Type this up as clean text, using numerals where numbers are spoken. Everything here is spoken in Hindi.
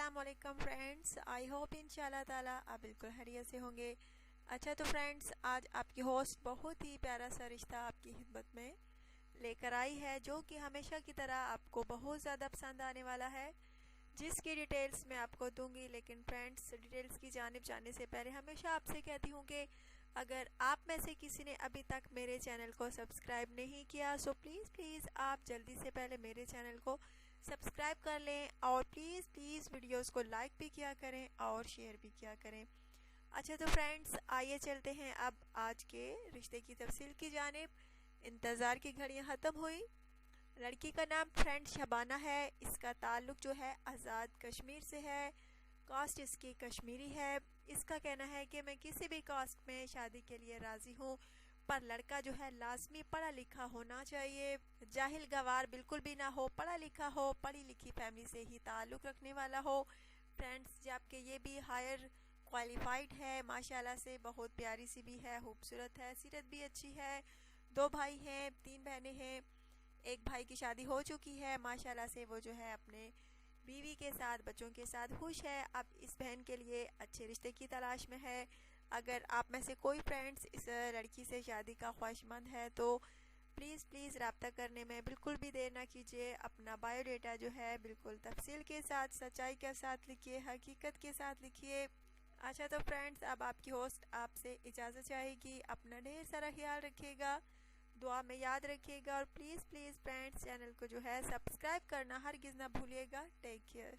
अस्सलामुअलैकुम फ्रेंड्स, आई होप इंशाल्लाह ताला आप बिल्कुल खैरियत से होंगे। अच्छा तो फ्रेंड्स, आज आपकी होस्ट बहुत ही प्यारा सा रिश्ता आपकी खिदमत में लेकर आई है, जो कि हमेशा की तरह आपको बहुत ज़्यादा पसंद आने वाला है, जिसकी डिटेल्स मैं आपको दूंगी। लेकिन फ्रेंड्स, डिटेल्स की जानिब जाने से पहले हमेशा आपसे कहती हूँ कि अगर आप में से किसी ने अभी तक मेरे चैनल को सब्सक्राइब नहीं किया सो प्लीज़ आप जल्दी से पहले मेरे चैनल को सब्सक्राइब कर लें और प्लीज़ वीडियोस को लाइक भी किया करें और शेयर भी किया करें। अच्छा तो फ्रेंड्स, आइए चलते हैं अब आज के रिश्ते की तफसील की जानिब। इंतज़ार की घड़ियां ख़त्म हुई। लड़की का नाम फ्रेंड शबाना है। इसका ताल्लुक़ जो है आज़ाद कश्मीर से है। कास्ट इसकी कश्मीरी है। इसका कहना है कि मैं किसी भी कास्ट में शादी के लिए राज़ी हूँ, पर लड़का जो है लाजमी पढ़ा लिखा होना चाहिए, जाहिल गवार बिल्कुल भी ना हो, पढ़ा लिखा हो, पढ़ी लिखी फैमिली से ही ताल्लुक़ रखने वाला हो। फ्रेंड्स, जबकि ये भी हायर क्वालिफाइड है, माशाल्लाह से बहुत प्यारी सी भी है, खूबसूरत है, सीरत भी अच्छी है। 2 भाई हैं, 3 बहनें हैं। एक भाई की शादी हो चुकी है, माशाल्लाह से वो जो है अपने बीवी के साथ, बच्चों के साथ खुश है। अब इस बहन के लिए अच्छे रिश्ते की तलाश में है। अगर आप में से कोई फ्रेंड्स इस लड़की से शादी का ख्वाहिशमंद है तो प्लीज़ रब्ता करने में बिल्कुल भी देर ना कीजिए। अपना बायोडाटा जो है बिल्कुल तफसील के साथ, सच्चाई के साथ लिखिए, हकीकत के साथ लिखिए। अच्छा तो फ्रेंड्स, अब आपकी होस्ट आपसे इजाज़त चाहेगी। अपना ढेर सारा ख्याल रखिएगा, दुआ में याद रखिएगा और प्लीज़ फ्रेंड्स, चैनल को जो है सब्सक्राइब करना हरगिज़ ना भूलिएगा। Take care.